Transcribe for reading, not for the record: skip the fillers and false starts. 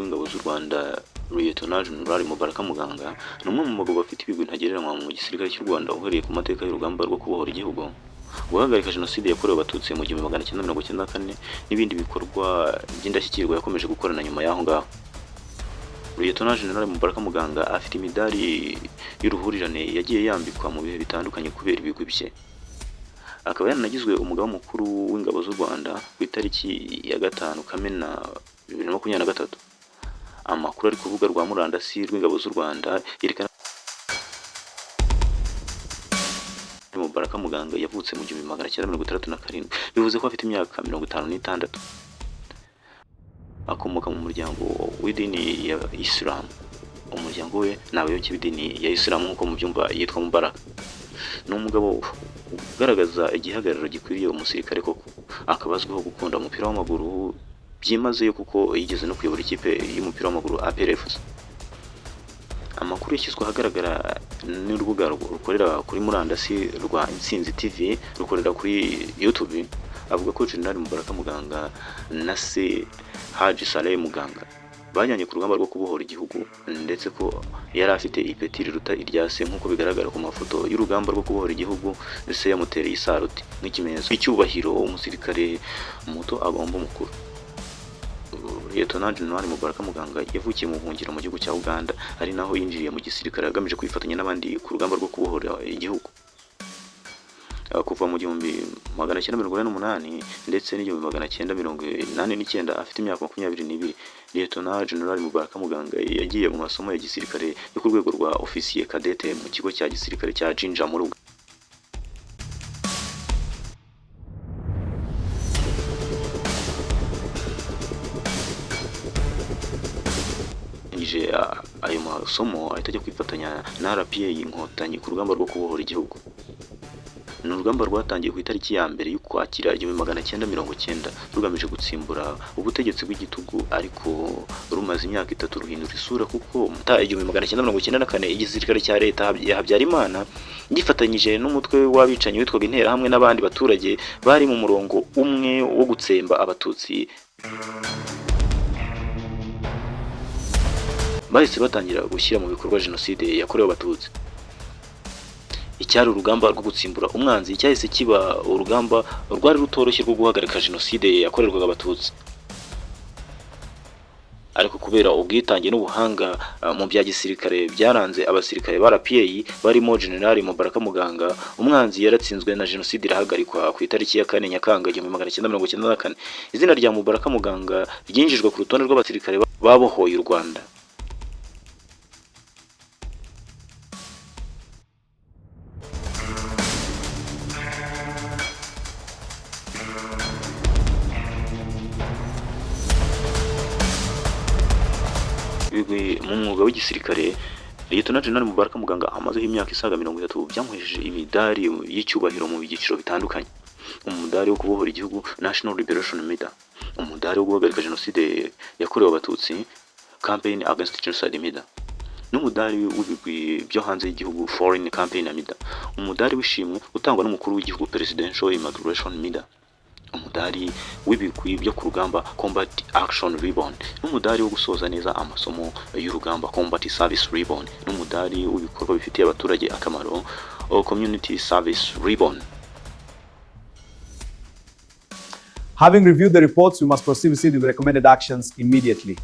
w'ingabo z'u Rwanda Lieutenant General Mubaraka Muganga ni umwe mu bagabo bafite ibigwi ntagereranywa mu gisirikare cy'u Rwanda uhereye ku mateka y'urugamba rwo kubohora igihugu, guhagarika jenoside yakorewe abatutsi mu 1994 n'ibindi bikorwa by'indashyikirwa yakomeje gukorana nyuma y'aho ngaho. Lieutenant General Mubaraka Muganga afite imidari y'uruhurirane yagiye yambikwa mu bihe bitandukanye kubera ibigwi bye. Akaba yanagizwe umugaba mukuru w'ingabo z'u Rwanda ku itariki ya 5 Kamena 2023. Amakuru ari ku rubuga rwa murandasi rw'ingabo z'u Rwanda yerekana Mubaraka Muganga yavutse mu 1967, bivuze ko afite imyaka 56. Akomoka mu muryango w'idini ya Islam. Umuryango we n'abayoboke b'idini ya Islam nk'uko mu byumba yitwa Mubaraka. Ni umugabo ugaragaza igihagararo gikwiriye umusirikare koko, akabazwiho gukunda umupira w'amaguru byimazeyo kuko yigeze no kuyobora ikipe y'umupira w'amaguru APR FC. Amakuru yashyizwe ahagaragara n'urubuga rukorera kuri murandasi rwa Intsinzi TV rukorera kuri YouTube, avuga ko General Mubaraka Muganga na se Haji Saleh Muganga bajyanye ku rugamba rwo kubohora igihugu, ndetse ko yari afite ipeti riruta irya se nk'uko bigaragara ku mafoto y'urugamba rwo kubohora igihugu, se yamutereye isaruti nk'ikimenyetso cy'icyubahiro umusirikare muto agomba mukuru. Lieutenant General Mubaraka Muganga yavukiye mu buhungiro mu gihugu cya Uganda, ari naho yinjiriye mu gisirikare agamije kwifatanya n'abandi ku rugamba rwo kubohora igihugu. Kuva mu 1948 ndetse n'1989 afite imyaka 22, Lieutenant General Mubaraka Muganga yagiye mu masomo ya gisirikare yo ku rwego rwa officier cadette mu kigo cya gisirikare cya Jinja mu Rwanda. Ayo masomo ahita ajya kwifatanya na RPA Inkotanyi ku rugamba rwo kubohora igihugu. Ni urugamba rwatangiye ku itariki ya mbere y'Ukwakira 1990 rugamije gutsimbura ubutegetsi bw'igitugu, ariko rumaze imyaka 3 ruhindura isura kuko mu 1994 igisirikare cya leta ya Habyarimana gifatanyije n'umutwe w'abicanyi witwaga Interahamwe n'abandi baturage bari mu murongo umwe wo gutsemba abatutsi bahise batangira gushyira mu bikorwa jenoside yakorewe abatutsi. Icyari urugamba rwo gutsimbura umwanzi cyahise kiba urugamba rwari rutoroshye rwo guhagarika jenoside yakorerwaga abatutsi, ariko kubera ubwitange n'ubuhanga mu bya gisirikare byaranze abasirikare ba RPA barimo General Mubaraka Muganga, umwanzi yaratsinzwe na jenoside irahagarikwa ku itariki ya 4 Nyakanga 1994. Izina rya Mubaraka Muganga ryinjijwe ku rutonde rw'abasirikare babohoye u Rwanda. Mu mwuga w'igisirikare, Lieutenant General Mubaraka Muganga amazeho imyaka isaga 30 byamuhesheje imidari y'icyubahiro mu byiciro bitandukanye: umudari wo kubohora igihugu National Liberation Medal, umudari wo guhagarika jenoside yakorewe abatutsi Campaign Against Genocide Medal, n'umudari w'ibigwi byo hanze y'igihugu Foreign Campaign Medal, umudari w'ishimwe utangwa n'umukuru w'igihugu Presidential Immigration Medal, umudari w'ibigwi byo ku rugamba Combat Action Ribbon, n'umudari wo gusoza neza amasomo y'urugamba Combat Service Ribbon, n'umudari w'ibikorwa bifitiye abaturage akamaro Community Service Ribbon. Having reviewed the reports, we must proceed with the recommended actions immediately.